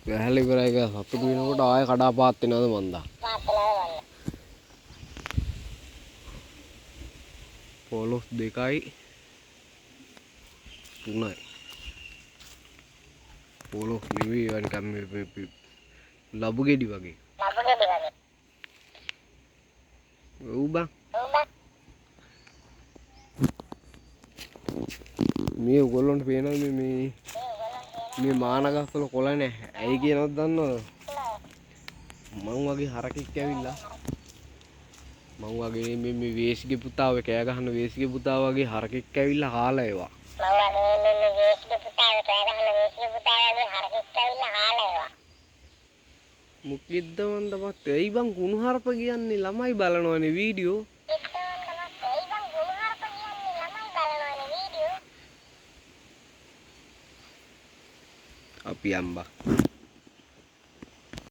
වැහැලි කරා එක සතුටු වෙනකොට ආයෙ කඩාපාත් වෙනවද මන්දා. පොලොස් 2යි 3යි. පොලොස් නෙවෙයි නිකන් මේ ලබු ගෙඩි වගේ. ඔව් බං. මේ ඔයගොල්ලන්ට පේනවද මේ මානගස් වල කොළ නැහැ. ඇයි කියනවද දන්නවද? මං වගේ හරකෙක් ඇවිල්ලා මං වගේ මේ වේසිගේ පුතා ඔය කෑ ගහන වේසිගේ පුතා වගේ හරකෙක් ඇවිල්ලා කාලා ඒවා. මුකිද්ද මන්දපත් එයි බං කුණුහරුප කියන්නේ ළමයි බලනවනේ වීඩියෝ. අපි අම්බා